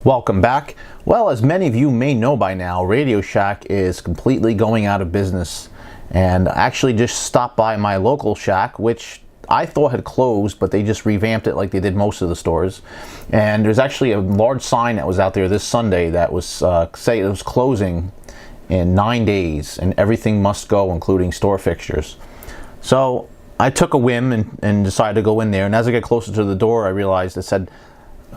Welcome back. Well, as many of you may know by now, RadioShack is completely going out of business, and I actually just stopped by my local shack, which I thought had closed, but they just revamped it like they did most of the stores. And there's actually a large sign that was out there this Sunday that was saying it was closing in 9 days and everything must go, including store fixtures. So I took a whim and decided to go in there, and as I get closer to the door I realized it said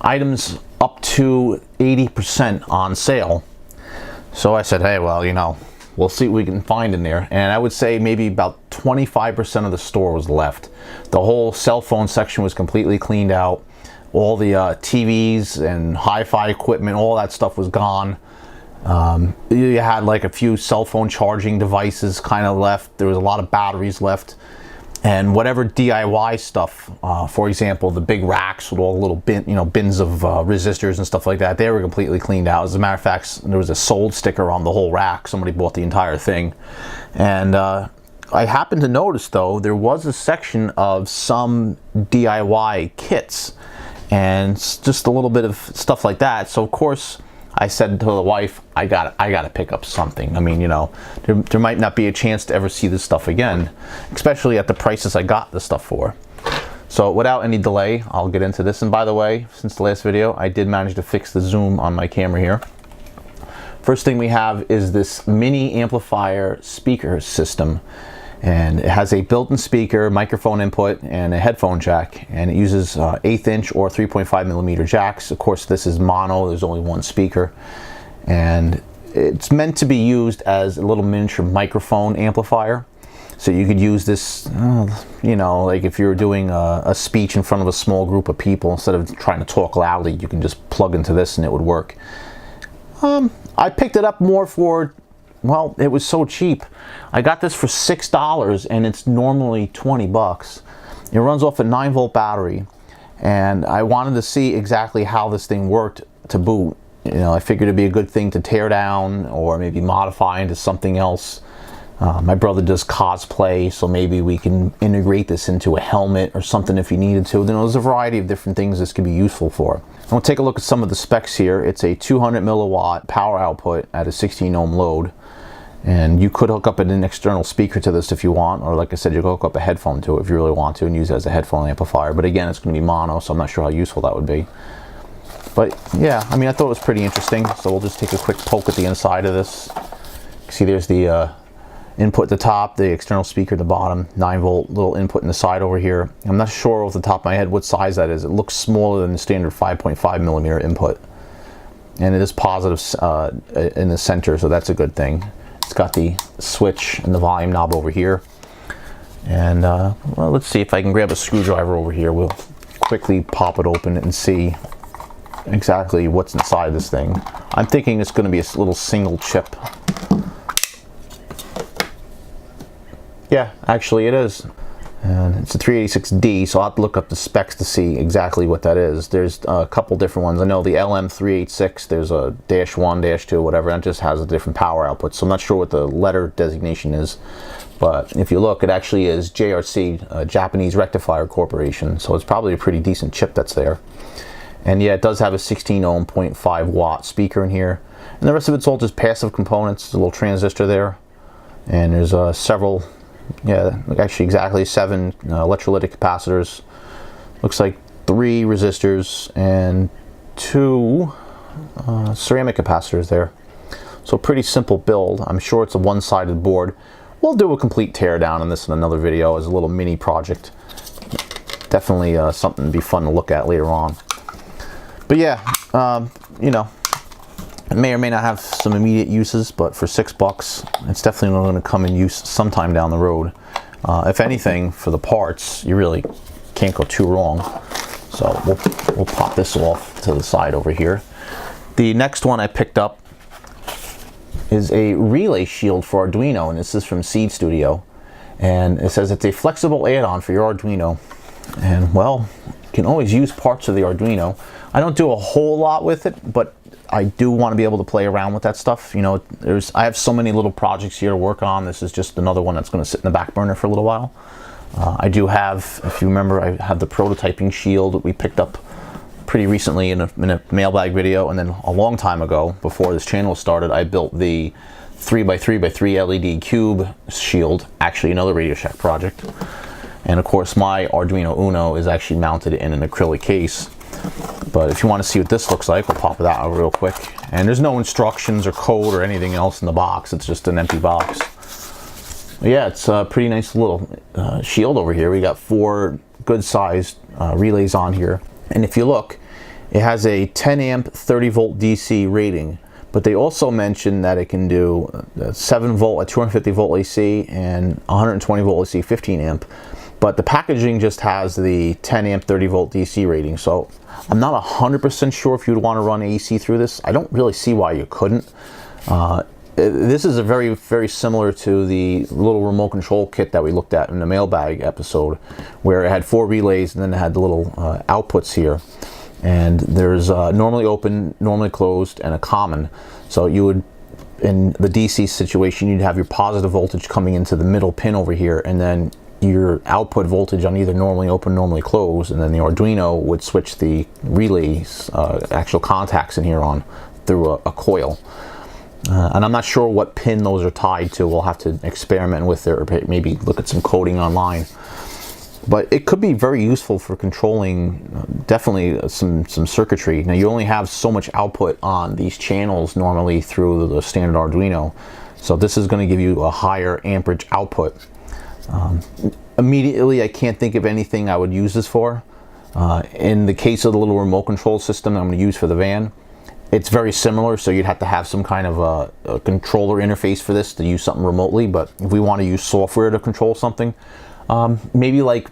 items up to 80% on sale. So I said, hey, well, you know, we'll see what we can find in there. And I would say maybe about 25% of the store was left. The whole cell phone section was completely cleaned out. All the TVs and hi-fi equipment, all that stuff was gone. You had like a few cell phone charging devices kind of left. There was a lot of batteries left. And whatever DIY stuff, for example, the big racks with all the little bins of resistors and stuff like that, they were completely cleaned out. As a matter of fact, there was a sold sticker on the whole rack. Somebody bought the entire thing. And I happened to notice, though, there was a section of some DIY kits and just a little bit of stuff like that. So, of course, I said to the wife, I gotta pick up something. I mean, you know, there might not be a chance to ever see this stuff again, especially at the prices I got this stuff for. So without any delay, I'll get into this. And by the way, since the last video, I did manage to fix the zoom on my camera here. First thing we have is this mini amplifier speaker system. And it has a built-in speaker, microphone input, and a headphone jack. And it uses 1/8 inch or 3.5 millimeter jacks. Of course, this is mono, there's only one speaker. And it's meant to be used as a little miniature microphone amplifier. So you could use this, you know, like if you're doing a speech in front of a small group of people, instead of trying to talk loudly, you can just plug into this and it would work. I picked it up more for, well, it was so cheap. I got this for $6 and it's normally 20 bucks. It runs off a 9-volt battery, and I wanted to see exactly how this thing worked to boot. You know, I figured it'd be a good thing to tear down or maybe modify into something else. My brother does cosplay, so maybe we can integrate this into a helmet or something if you needed to. Then there's a variety of different things this could be useful for. We'll take a look at some of the specs here. It's a 200 milliwatt power output at a 16 ohm load. And you could hook up an external speaker to this if you want, or like I said, you could hook up a headphone to it if you really want to and use it as a headphone amplifier. But again, it's going to be mono, so I'm not sure how useful that would be. But yeah, I mean, I thought it was pretty interesting. So we'll just take a quick poke at the inside of this. See, there's the input at the top, the external speaker at the bottom, 9-volt little input in the side over here. I'm not sure off the top of my head what size that is. It looks smaller than the standard 5.5 millimeter input. And it is positive in the center, so that's a good thing. It's got the switch and the volume knob over here. And well, let's see if I can grab a screwdriver over here. We'll quickly pop it open and see exactly what's inside this thing. I'm thinking it's going to be a little single chip. Yeah, actually it is. And it's a 386D, so I'll have to look up the specs to see exactly what that is. There's a couple different ones. I know the LM386, there's a -1, -2, whatever, and it just has a different power output. So I'm not sure what the letter designation is. But if you look, it actually is JRC, Japanese Rectifier Corporation. So it's probably a pretty decent chip that's there. And yeah, it does have a 16 ohm 0.5 watt speaker in here. And the rest of it's all just passive components. There's a little transistor there. And there's several, yeah, actually exactly 7 electrolytic capacitors. Looks like 3 resistors and 2 ceramic capacitors there. So pretty simple build. I'm sure it's a one-sided board. We'll do a complete teardown on this in another video as a little mini project. Definitely something to be fun to look at later on. But yeah, you know, it may or may not have some immediate uses, but for $6, it's definitely going to come in use sometime down the road. If anything, for the parts, you really can't go too wrong. So we'll pop this off to the side over here. The next one I picked up is a relay shield for Arduino, and this is from Seed Studio. And it says it's a flexible add-on for your Arduino. And well, you can always use parts of the Arduino. I don't do a whole lot with it, but I do want to be able to play around with that stuff. You know, I have so many little projects here to work on. This is just another one that's going to sit in the back burner for a little while. I do have, if you remember, I have the prototyping shield that we picked up pretty recently in a mailbag video, and then a long time ago, before this channel started, I built the 3x3x3 LED cube shield, actually another RadioShack project. And of course my Arduino Uno is actually mounted in an acrylic case. But if you want to see what this looks like, we'll pop it out real quick. And there's no instructions or code or anything else in the box, it's just an empty box. But yeah, it's a pretty nice little shield over here. We got 4 good sized relays on here. And if you look, it has a 10 amp 30 volt DC rating, but they also mentioned that it can do 7 volt at 250 volt AC and 120 volt AC 15 amp. But the packaging just has the 10 amp 30 volt DC rating, so I'm not 100% sure if you'd want to run AC through this. I don't really see why you couldn't. This is a very similar to the little remote control kit that we looked at in the mailbag episode, where it had 4 relays and then it had the little outputs here. And there's normally open, normally closed, and a common. So you would, in the DC situation, you'd have your positive voltage coming into the middle pin over here, and then your output voltage on either normally open, normally closed, and then the Arduino would switch the relays, actual contacts in here on through a coil. And I'm not sure what pin those are tied to. We'll have to experiment with it, or maybe look at some coding online. But it could be very useful for controlling definitely some circuitry. Now you only have so much output on these channels normally through the standard Arduino, so this is going to give you a higher amperage output. Immediately I can't think of anything I would use this for. In the case of the little remote control system I'm going to use for the van, it's very similar, so you'd have to have some kind of a controller interface for this to use something remotely. But if we want to use software to control something, maybe like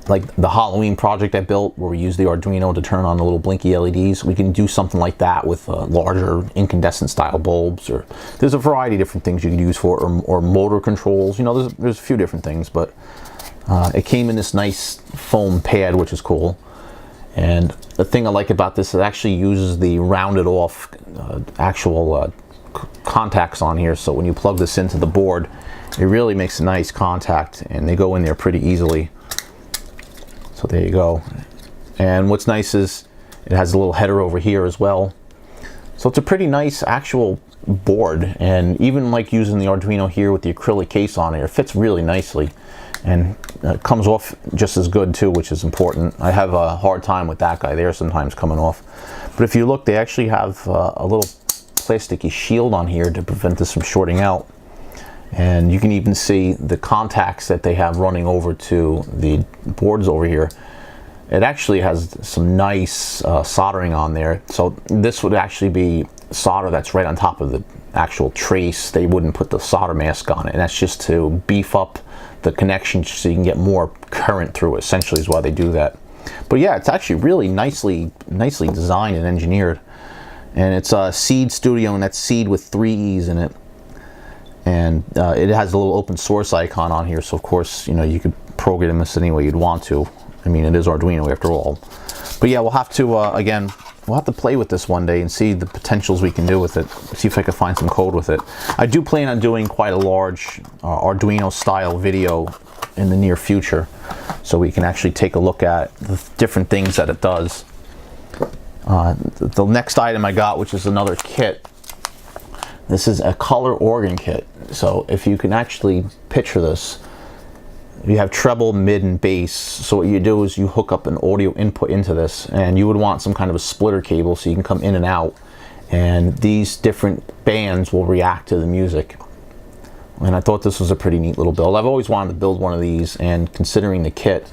the Halloween project I built, where we use the Arduino to turn on the little blinky LEDs, we can do something like that with larger incandescent style bulbs. Or there's a variety of different things you can use for it, or motor controls. You know, there's a few different things. But it came in this nice foam pad, which is cool. And the thing I like about this, it actually uses the rounded off actual contacts on here. So when you plug this into the board, it really makes a nice contact, and they go in there pretty easily. So there you go. And what's nice is it has a little header over here as well. So it's a pretty nice actual board, and even like using the Arduino here with the acrylic case on it, it fits really nicely. And it comes off just as good too, which is important. I have a hard time with that guy there sometimes coming off. But if you look, they actually have a little plasticky shield on here to prevent this from shorting out. And you can even see the contacts that they have running over to the boards over here. It actually has some nice soldering on there. So this would actually be solder that's right on top of the actual trace. They wouldn't put the solder mask on it, and that's just to beef up the connection so you can get more current through it, essentially is why they do that. But yeah, it's actually really nicely designed and engineered. And it's a Seed Studio, and that's Seed with 3 E's in it. And it has a little open source icon on here, so of course, you know, you could program this any way you'd want to. I mean, it is Arduino after all. But yeah, we'll have to again, we'll have to play with this one day and see the potentials we can do with it. See if I can find some code with it. I do plan on doing quite a large Arduino style video in the near future, so we can actually take a look at the different things that it does. The next item I got, which is another kit. This is a color organ kit. So if you can actually picture this, you have treble, mid, and bass. So what you do is you hook up an audio input into this, and you would want some kind of a splitter cable so you can come in and out, and these different bands will react to the music. And I thought this was a pretty neat little build. I've always wanted to build one of these, and considering the kit,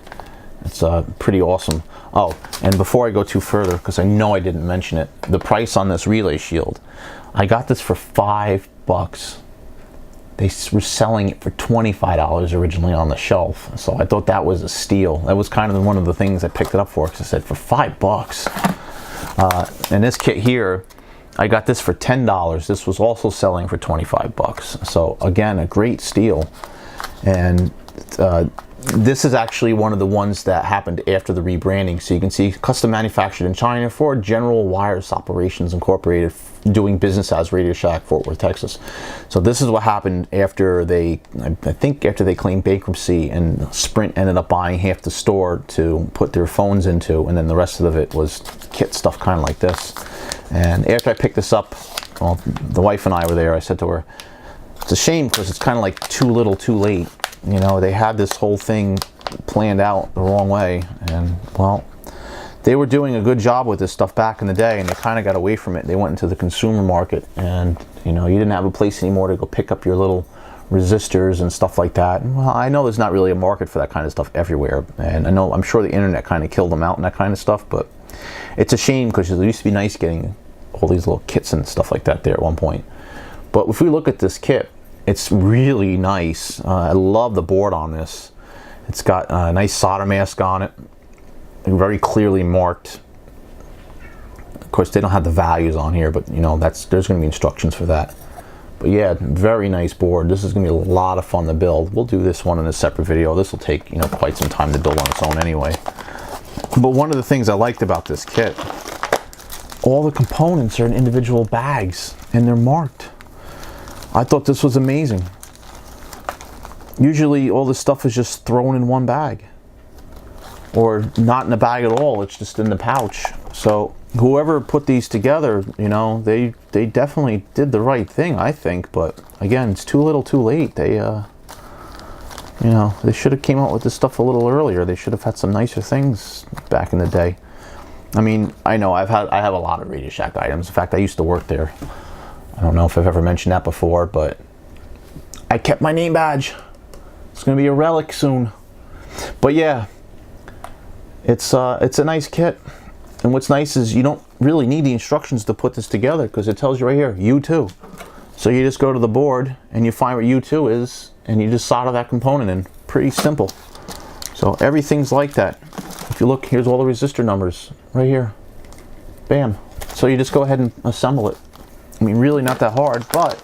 it's pretty awesome. Oh, and before I go too further, because I know I didn't mention it, the price on this relay shield, I got this for $5. They were selling it for $25 originally on the shelf, so I thought that was a steal. That was kind of one of the things I picked it up for, because I said, for $5. And this kit here, I got this for $10. This was also selling for $25. So again, a great steal. And this is actually one of the ones that happened after the rebranding. So you can see custom manufactured in China for General Wireless Operations Incorporated, doing business as RadioShack, Fort Worth, Texas. So this is what happened after I think after they claimed bankruptcy, and Sprint ended up buying half the store to put their phones into, and then the rest of it was kit stuff kind of like this. And after I picked this up, well, the wife and I were there, I said to her, it's a shame because it's kind of like too little too late. You know, they had this whole thing planned out the wrong way, and well, they were doing a good job with this stuff back in the day, and they kind of got away from it. They went into the consumer market, and you know, you didn't have a place anymore to go pick up your little resistors and stuff like that. And, well, I know there's not really a market for that kind of stuff everywhere, and I'm sure the internet kind of killed them out and that kind of stuff, but it's a shame because it used to be nice getting all these little kits and stuff like that there at one point. But if we look at this kit, it's really nice. I love the board on this. It's got a nice solder mask on it, very clearly marked. Of course, they don't have the values on here, but you know, there's going to be instructions for that. But yeah, very nice board. This is going to be a lot of fun to build. We'll do this one in a separate video. This will take, you know, quite some time to build on its own anyway. But one of the things I liked about this kit, all the components are in individual bags and they're marked. I thought this was amazing. Usually all this stuff is just thrown in one bag, or not in a bag at all, it's just in the pouch. So whoever put these together, you know, they definitely did the right thing, I think. But again, it's too little too late. They you know, they should have came out with this stuff a little earlier. They should have had some nicer things back in the day. I mean, I know I have a lot of RadioShack items. In fact, I used to work there. I don't know if I've ever mentioned that before, but I kept my name badge. It's going to be a relic soon. But yeah, it's a nice kit. And what's nice is you don't really need the instructions to put this together, because it tells you right here, U2. So you just go to the board and you find what U2 is, and you just solder that component in. Pretty simple. So everything's like that. If you look, here's all the resistor numbers right here. Bam. So you just go ahead and assemble it. I mean, really not that hard, but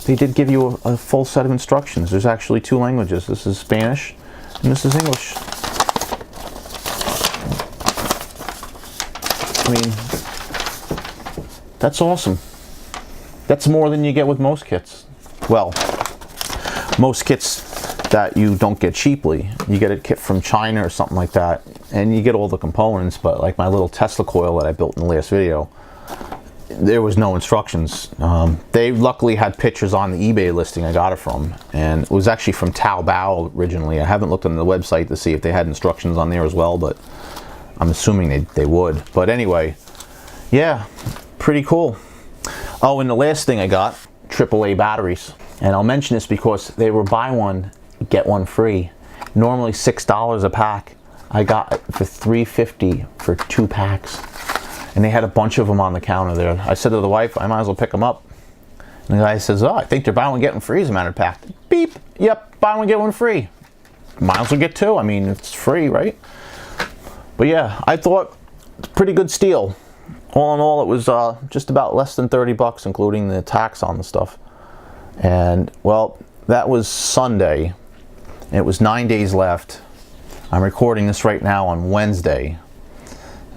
they did give you a full set of instructions. There's actually two languages. This is Spanish and this is English. I mean, that's awesome. That's more than you get with most kits. Well, most kits that you don't get cheaply. You get a kit from China or something like that, and you get all the components, but like my little Tesla coil that I built in the last video, there was no instructions. They luckily had pictures on the eBay listing I got it from, and it was actually from Taobao originally. I haven't looked on the website to see if they had instructions on there as well, but I'm assuming they would. But anyway, yeah, pretty cool. Oh, and the last thing I got, AAA batteries. And I'll mention this because they were buy one, get one free. Normally $6 a pack. I got it for $3.50 for 2 packs. And they had a bunch of them on the counter there. I said to the wife, I might as well pick them up. And the guy says, oh, I think they're buy one, get one free as a matter of fact. Beep, yep, buy one, get one free. Might as well get 2. I mean, it's free, right? But yeah, I thought pretty good steal. All in all, it was just about less than 30 bucks, including the tax on the stuff. And well, that was Sunday. It was 9 days left. I'm recording this right now on Wednesday.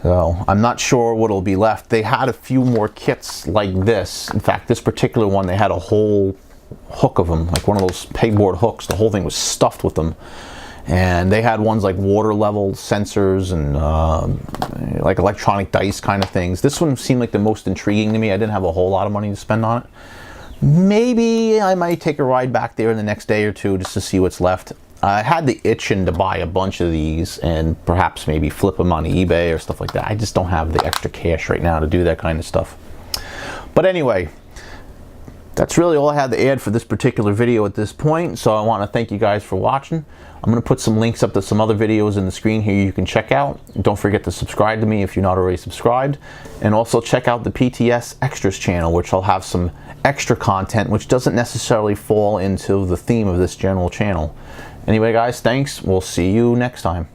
So I'm not sure what'll be left. They had a few more kits like this. In fact, this particular one, they had a whole hook of them, like one of those pegboard hooks. The whole thing was stuffed with them. And they had ones like water level sensors and like electronic dice kind of things. This one seemed like the most intriguing to me. I didn't have a whole lot of money to spend on it. Maybe I might take a ride back there in the next day or two just to see what's left. I had the itching to buy a bunch of these and perhaps maybe flip them on eBay or stuff like that. I just don't have the extra cash right now to do that kind of stuff. But anyway, that's really all I had to add for this particular video at this point. So I want to thank you guys for watching. I'm going to put some links up to some other videos in the screen here you can check out. Don't forget to subscribe to me if you're not already subscribed. And also check out the PTS Extras channel, which I'll have some extra content which doesn't necessarily fall into the theme of this general channel. Anyway guys, thanks. We'll see you next time.